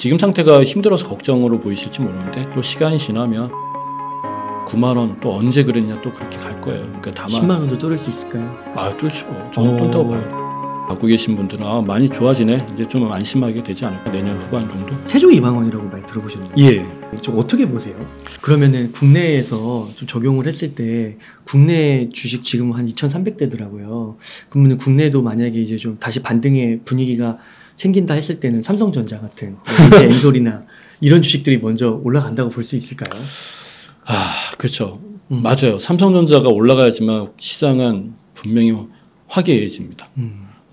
지금 상태가 힘들어서 걱정으로 보이실지 모르는데 또 시간이 지나면 9만 원 또 언제 그랬냐 또 그렇게 갈 거예요. 그러니까 다만 10만 원도 뚫을 수 있을까요? 뚫죠. 저는 뚫다고 봐요. 갖고 계신 분들은 많이 좋아지네. 이제 좀 안심하게 되지 않을까. 내년 후반 정도. 최종 2만 원이라고 많이 들어보셨나요? 예. 좀 어떻게 보세요? 그러면은 국내에서 좀 적용을 했을 때 국내 주식 지금 한 2,300대더라고요. 그러면 국내도 만약에 이제 좀 다시 반등의 분위기가 생긴다 했을 때는 삼성전자 같은 엔솔이나 이런 주식들이 먼저 올라간다고 볼 수 있을까요? 그렇죠. 맞아요. 삼성전자가 올라가야지만 시장은 분명히 화기애애해집니다.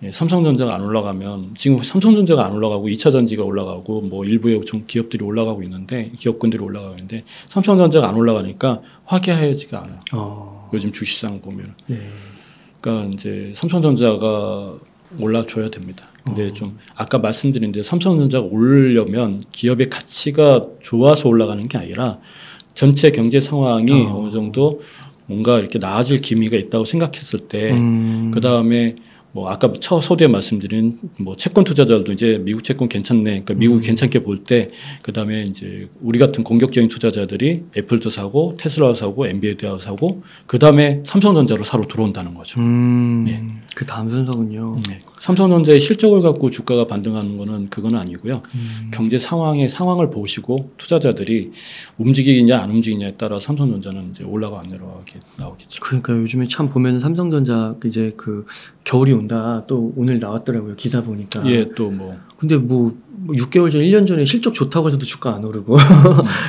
예, 삼성전자가 안 올라가면 지금 삼성전자가 안 올라가고 2차전지가 올라가고 뭐 일부의 좀 기업들이 올라가고 있는데 기업군들이 올라가고 있는데 삼성전자가 안 올라가니까 화기애애하지가 않아요. 요즘 주식시장 보면. 네. 그러니까 이제 삼성전자가 올라줘야 됩니다. 근데 좀 아까 말씀드린 대로 삼성전자가 오르려면 기업의 가치가 좋아서 올라가는 게 아니라 전체 경제 상황이 어느 정도 뭔가 이렇게 나아질 기미가 있다고 생각했을 때 그 다음에 뭐 아까 서두에 말씀드린 뭐 채권 투자자들도 이제 미국 채권 괜찮네. 그러니까 미국 괜찮게 볼 때 그다음에 이제 우리 같은 공격적인 투자자들이 애플도 사고 테슬라 사고 엔비디아 사고 그다음에 삼성전자로 사러 들어온다는 거죠. 예. 그 다음 순서군요. 네. 삼성전자의 실적을 갖고 주가가 반등하는 거는 그건 아니고요. 경제 상황을 보시고 투자자들이 움직이냐 안 움직이냐에 따라 삼성전자는 이제 올라가 안 내려가게 나오겠죠. 그러니까 요즘에 참 보면 삼성전자 이제 그 겨울이 온다 또 오늘 나왔더라고요. 기사 보니까. 예, 또 뭐. 근데 뭐 6개월 전, 1년 전에 실적 좋다고 해서도 주가 안 오르고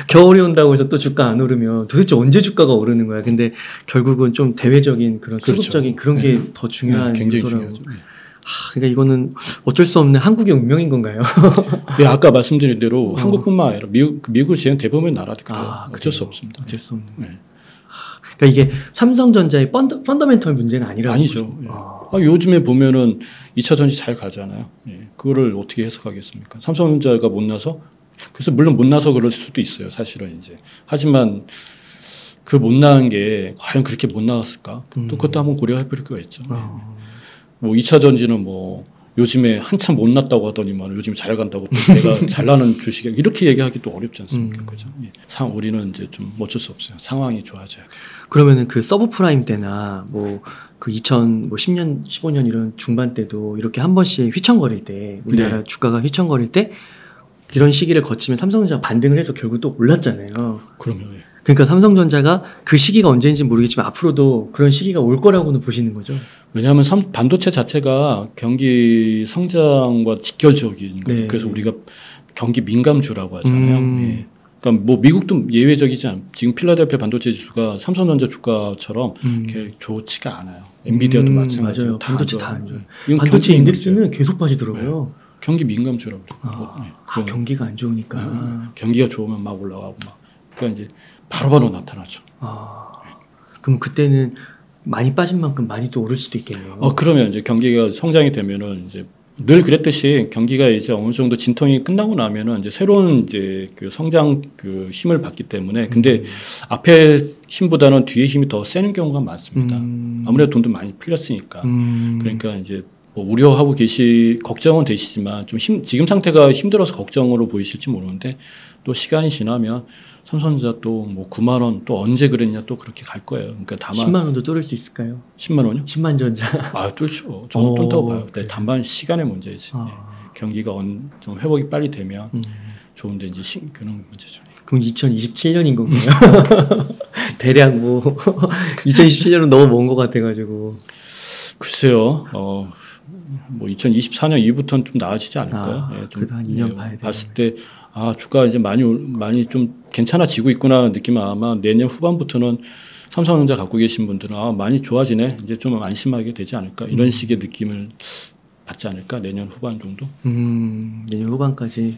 겨울이 온다고 해서 또 주가 안 오르면 도대체 언제 주가가 오르는 거야. 근데 결국은 좀 대외적인 그런 수급적인 그런 게 더 중요한 굉장히 요소라고. 중요하죠. 그러니까 이거는 어쩔 수 없는 한국의 운명인 건가요? 네, 아까 말씀드린 대로 한국뿐만 아니라 미국을 지금 대부분의 나라들이 어쩔 수 없습니다. 어쩔 수 없는. 네. 그러니까 이게 삼성전자의 펀더멘털 문제는 아니라고. 아니죠. 요즘에 보면은 2차 전지 잘 가잖아요. 예. 그거를 어떻게 해석하겠습니까? 삼성전자가 못 나서 그래서 물론 못 나서 그럴 수도 있어요. 사실은 이제 하지만 그 못 나은 게 과연 그렇게 못 나왔을까? 또 그것도 한번 고려해 볼 필요가 있죠. 뭐 2차 전지는 뭐 요즘에 한참 못 났다고 하더니만 요즘 잘 간다고 또 내가 잘 나는 주식이 이렇게 얘기하기 또 어렵지 않습니까? 그죠? 예. 우리는 이제 좀 어쩔 수 없어요. 상황이 좋아져야 돼요. 그러면은 그 서브프라임 때나 뭐 그 2010년, 15년 이런 중반 때도 이렇게 한 번씩 휘청거릴 때 우리나라 네. 주가가 휘청거릴 때 이런 시기를 거치면 삼성전자가 반등을 해서 결국 또 올랐잖아요. 그럼요. 예. 그러니까 삼성전자가 그 시기가 언제인지 모르겠지만 앞으로도 그런 시기가 올 거라고는 보시는 거죠. 왜냐하면 반도체 자체가 경기 성장과 직결적인 거죠. 네. 그래서 우리가 경기 민감주라고 하잖아요. 예. 그러니까 뭐 미국도 예외적이지 않아요. 지금 필라델피아 반도체 지수가 삼성전자 주가처럼 이렇게 좋지가 않아요. 엔비디아도 마찬가지로. 맞아요. 반도체 다 안 좋아요. 이건 반도체 경기 인덱스는 계속 빠지더라고요. 네. 경기 민감주라고 그래요. 경기가 안 좋으니까. 경기가 좋으면 막 올라가고 막. 그러니까 이제 바로바로 나타나죠. 그럼 그때는 많이 빠진 만큼 많이 또 오를 수도 있겠네요. 그러면 이제 경기가 성장이 되면은 이제 늘 그랬듯이 경기가 이제 어느 정도 진통이 끝나고 나면은 이제 새로운 이제 그 성장 그 힘을 받기 때문에 근데 앞에 힘보다는 뒤에 힘이 더 세는 경우가 많습니다. 아무래도 돈도 많이 풀렸으니까. 그러니까 이제 뭐 우려하고 걱정은 되시지만 좀 지금 상태가 힘들어서 걱정으로 보이실지 모르는데 또 시간이 지나면 삼성전자 또 뭐 9만 원 또 언제 그랬냐 또 그렇게 갈 거예요. 그러니까 다만 10만 원도 뚫을 수 있을까요? 10만 원이요? 10만 전자. 뚫죠. 저는 뚫다고 봐요. 네, 다만 시간의 문제지. 네. 경기가 좀 회복이 빨리 되면 좋은데 이제 그런 문제죠. 그럼 2027년인 건가요? 대략 뭐 2027년은 너무 먼 것 같아가지고. 글쎄요. 뭐 2024년 이후부터는 좀 나아지지 않을까요? 네, 좀, 그래도 한 2년 봐야 돼요. 봤을 때 주가 이제 많이 좀 괜찮아지고 있구나 느끼면 아마 내년 후반부터는 삼성전자 갖고 계신 분들은 많이 좋아지네. 이제 좀 안심하게 되지 않을까. 이런 식의 느낌을 받지 않을까. 내년 후반 정도. 내년 후반까지.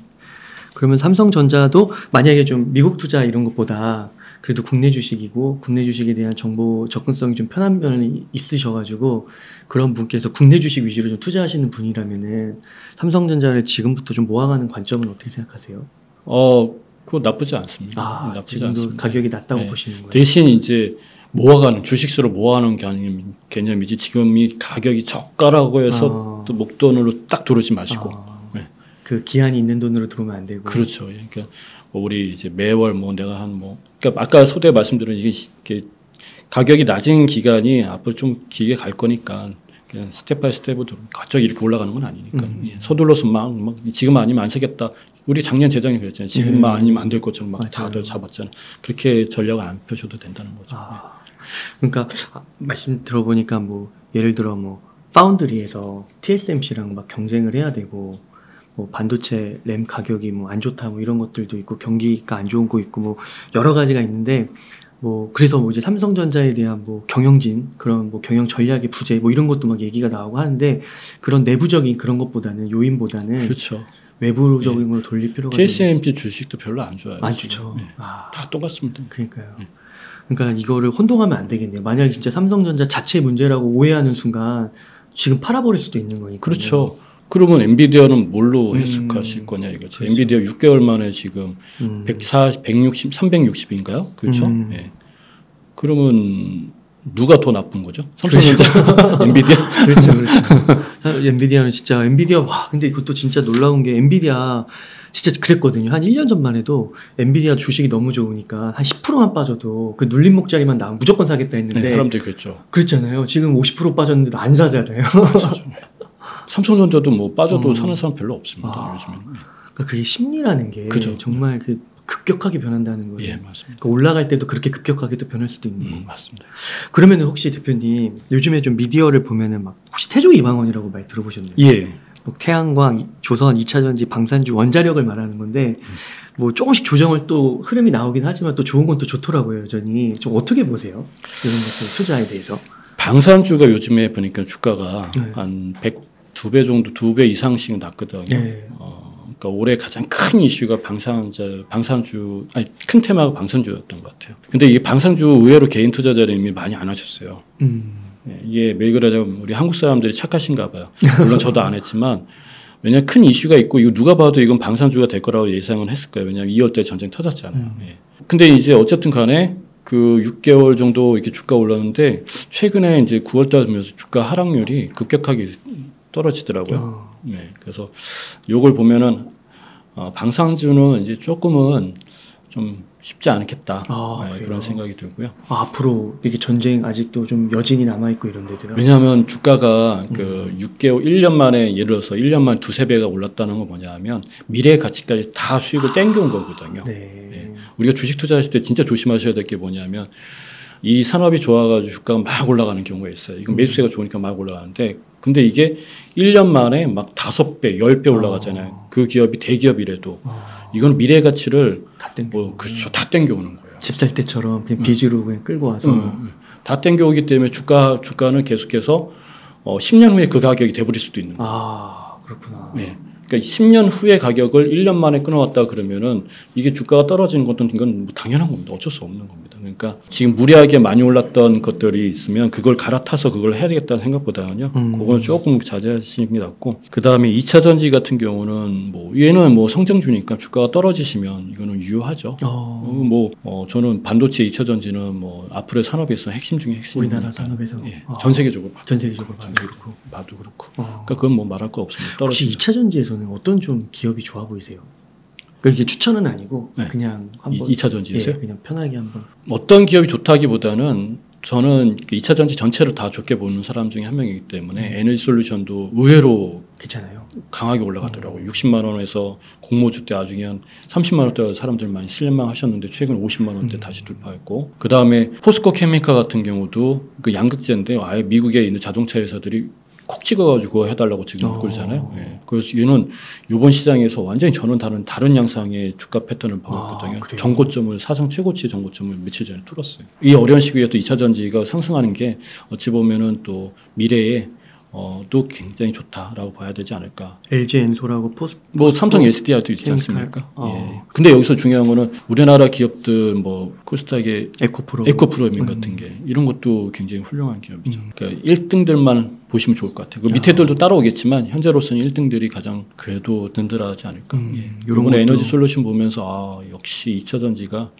그러면 삼성전자도 만약에 좀 미국 투자 이런 것보다 그래도 국내 주식이고 국내 주식에 대한 정보 접근성이 좀 편한 면이 있으셔가지고 그런 분께서 국내 주식 위주로 좀 투자하시는 분이라면은 삼성전자를 지금부터 좀 모아가는 관점은 어떻게 생각하세요? 그거 나쁘지 않습니다. 나쁘지 지금도 않습니다. 가격이 낮다고 네. 보시는 거예요? 대신 이제 주식수로 모아가는 개념이지 지금 이 가격이 저가라고 해서 또 목돈으로 딱 들어오지 마시고 그 기한이 있는 돈으로 들어오면 안 되고. 그렇죠. 그러니까 뭐 우리 이제 매월 뭐 내가 한 뭐 그러니까 아까 소대 말씀드린 이게 가격이 낮은 기간이 앞으로 좀 길게 갈 거니까 그냥 스텝 바이 스텝으로 갑자기 이렇게 올라가는 건 아니니까 예. 서둘러서 막 지금 아니면 안 사겠다. 우리 작년 재정에 그랬잖아요. 지금만 아니면 안 될 것처럼 막 다들 잡았잖아요. 그렇게 전략을 안 펴셔도 된다는 거죠. 그러니까 말씀 들어보니까 뭐 예를 들어 뭐 파운드리에서 TSMC랑 막 경쟁을 해야 되고 뭐 반도체 램 가격이 뭐 안 좋다 뭐 이런 것들도 있고 경기가 안 좋은 거 있고 뭐 여러 가지가 있는데 뭐 그래서 뭐 이제 삼성전자에 대한 뭐 경영진 그런 뭐 경영 전략의 부재 뭐 이런 것도 막 얘기가 나오고 하는데 그런 내부적인 그런 것보다는 요인보다는 그렇죠. 외부적인 걸로 돌릴 필요가 TSMC 주식도 별로 안 좋아요. 안 좋죠. 네. 다 똑같습니다. 그러니까요. 그러니까 이거를 혼동하면 안 되겠네요. 만약에 진짜 삼성전자 자체 문제라고 오해하는 순간 지금 팔아버릴 수도 있는 거니까. 그렇죠. 그러면 엔비디아는 뭘로 해석하실 거냐 이거죠. 그렇죠. 엔비디아 6개월 만에 지금 360인가요? 그렇죠. 네. 그러면 누가 더 나쁜 거죠? 삼성전자, 엔비디아? 그렇죠, 그렇죠. 엔비디아는 진짜 엔비디아 와 근데 이것도 진짜 놀라운 게 엔비디아 진짜 그랬거든요. 한 1년 전만 해도 엔비디아 주식이 너무 좋으니까 한 10%만 빠져도 그 눌림목 자리만 나오면 무조건 사겠다 했는데 네, 사람들이 그랬죠. 그렇잖아요. 지금 50% 빠졌는데도 안 사잖아요. 삼성전자도 뭐 빠져도 사는 사람 별로 없습니다. 요즘에는. 그러니까 그게 심리라는 게 그죠. 정말 그 급격하게 변한다는 거예요. 예, 맞습니다. 그러니까 올라갈 때도 그렇게 급격하게 또 변할 수도 있는 거고. 맞습니다. 그러면 혹시 대표님 요즘에 좀 미디어를 보면은 막 혹시 태조 이방원이라고 말 들어보셨나요? 예. 뭐 태양광, 조선, 2차전지, 방산주, 원자력을 말하는 건데 뭐 조금씩 조정을 또 흐름이 나오긴 하지만 또 좋은 건 또 좋더라고요. 여전히. 좀 어떻게 보세요? 이런 것들 투자에 대해서. 방산주가 요즘에 보니까 주가가 한 2배 정도, 2배 이상씩 났거든요. 네. 그러니까 올해 가장 큰 이슈가 방산주, 아니 큰 테마가 방산주였던 것 같아요. 근데 이 방산주 의외로 개인 투자자를 이미 많이 안 하셨어요. 네, 이게 왜 그러냐면 우리 한국 사람들이 착하신가 봐요. 물론 저도 안 했지만 왜냐하면 큰 이슈가 있고 이거 누가 봐도 이건 방산주가 될 거라고 예상은 했을 거예요. 왜냐하면 2월달에 전쟁 터졌잖아요. 예. 근데 이제 어쨌든 간에 그 6개월 정도 이렇게 주가 올랐는데 최근에 이제 9월달 되면서 주가 하락률이 급격하게 떨어지더라고요. 네, 그래서 요걸 보면은 방산주는 이제 조금은 좀 쉽지 않겠다 그런 생각이 들고요. 앞으로 이게 전쟁 아직도 좀 여진이 남아 있고 이런데도요. 왜냐하면 주가가 그 6개월, 1년 만에 예를 들어서 1년 만에 2~3배가 올랐다는 건 뭐냐하면 미래의 가치까지 다 수익을 땡겨온 거거든요. 네. 네. 우리가 주식 투자하실 때 진짜 조심하셔야 될 게 뭐냐면 이 산업이 좋아가지고 주가가 막 올라가는 경우가 있어요. 이건 매수세가 좋으니까 막 올라가는데 근데 이게 1년 만에 막 5배, 10배 올라가잖아요. 그 기업이 대기업이라도 이건 미래 가치를 다 땡겨. 그렇죠. 다 땡겨오는 거예요. 집 살 때처럼 그냥 빚으로 그냥 끌고 와서 다 땡겨오기 때문에 주가는 계속해서 10년 후에 그 가격이 돼버릴 수도 있는 거예요. 그렇구나. 네. 그러니까 10년 후의 가격을 1년 만에 끊어왔다 그러면은 이게 주가가 떨어지는 것도 이건 뭐 당연한 겁니다. 어쩔 수 없는 겁니다. 그러니까 지금 무리하게 많이 올랐던 것들이 있으면 그걸 갈아타서 그걸 해야 되겠다는 생각보다는요. 그거는 조금 자제하시는 게 낫고 그 다음에 2차 전지 같은 경우는 뭐 얘는 뭐 성장주니까 주가가 떨어지시면 이거는 유효하죠. 저는 반도체 2차 전지는 뭐 앞으로의 산업에 있어서 핵심 중에 핵심. 우리나라 산업에서 예, 전 세계적으로 봐도 그렇고. 그러니까 그건 뭐 말할 거 없습니다. 혹시 2차 전지에서는 어떤 좀 기업이 좋아 보이세요? 이게 추천은 아니고 그냥 한번 2차 전지에서요? 그냥 편하게 한번. 어떤 기업이 좋다기보다는 저는 2차 전지 전체를 다 좋게 보는 사람 중에 한 명이기 때문에 에너지 솔루션도 의외로 괜찮아요. 강하게 올라가더라고요. 60만 원에서 공모주 때 나중에 한 30만 원대 사람들 많이 실망하셨는데 최근 50만 원대 다시 돌파했고 그 다음에 포스코 케미카 같은 경우도 그 양극재인데 아예 미국에 있는 자동차 회사들이 콕 찍어가지고 그거 해달라고 지금 그러잖아요. 예. 그래서 얘는 이번 시장에서 완전히 저는 다른 양상의 주가 패턴을 보였거든요. 정고점을 사상 최고치 정고점을 며칠 전에 뚫었어요. 이 어려운 시기에 또 2차 전지가 상승하는 게 어찌 보면은 또 미래에 또 굉장히 좋다라고 봐야 되지 않을까. LG 엔솔하고 뭐 삼성 SDI도 있지 않습니까? 예. 근데 여기서 중요한 거는 우리나라 기업들 뭐 코스닥의 에코프로민 같은 게 이런 것도 굉장히 훌륭한 기업이죠. 그러니까 1등들만 보시면 좋을 것 같아요. 그 밑에들도 따라오겠지만 현재로서는 1등들이 가장 그래도 든든하지 않을까. 이번에 에너지 솔루션 보면서 역시 2차전지가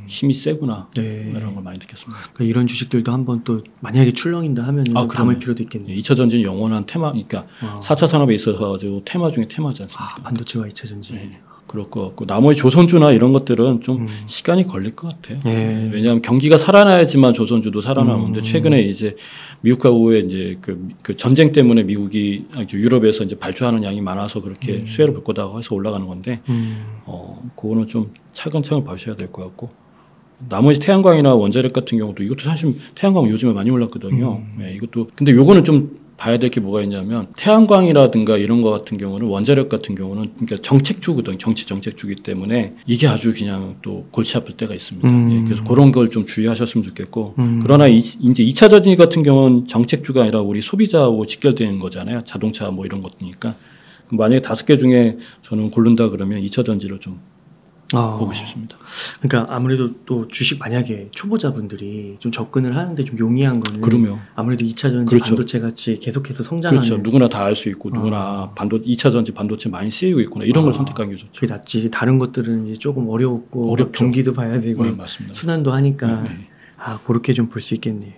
힘이 세구나 이런 걸 많이 느꼈습니다. 그러니까 이런 주식들도 한번 또 만약에 출렁인다 하면 담을 필요도 있겠네요. 2차전지는 영원한 테마, 그러니까 4차 산업에 있어서 테마 중에 테마지 않습니까? 반도체와 2차전지. 네. 그럴 것 같고 나머지 조선주나 이런 것들은 좀 시간이 걸릴 것 같아요. 왜냐하면 경기가 살아나야지만 조선주도 살아나는데 최근에 이제 미국하고의 이제 그 전쟁 때문에 미국이 유럽에서 이제 발주하는 양이 많아서 그렇게 수혜를 볼 거다고 해서 올라가는 건데 그거는 좀 차근차근 봐주셔야 될 것 같고 나머지 태양광이나 원자력 같은 경우도 이것도 사실 태양광 요즘에 많이 올랐거든요. 네, 이것도 근데 요거는 좀 봐야 될 게 뭐가 있냐면 태양광이라든가 이런 거 같은 경우는 원자력 같은 경우는 그러니까 정책주거든 정책주기 때문에 이게 아주 그냥 또 골치 아플 때가 있습니다. 예, 그래서 그런 걸 좀 주의하셨으면 좋겠고 그러나 이제 2차 전지 같은 경우는 정책주가 아니라 우리 소비자하고 직결되는 거잖아요. 자동차 뭐 이런 것이니까 만약에 5개 중에 저는 고른다 그러면 2차 전지를 좀 보고 싶습니다. 그러니까 아무래도 또 주식 만약에 초보자분들이 좀 접근을 하는데 좀 용이한 거는 그럼요. 아무래도 2차전지 그렇죠. 반도체 같이 계속해서 성장하는 그렇죠. 누구나 다 알 수 있고 누구나 2차전지 반도체 많이 쓰이고 있구나 이런 걸 선택하는 게 좋죠. 그게 낫지. 다른 것들은 이제 조금 어렵고 경기도 봐야 되고 네, 맞습니다. 순환도 하니까 그렇게 좀 볼 수 있겠네요.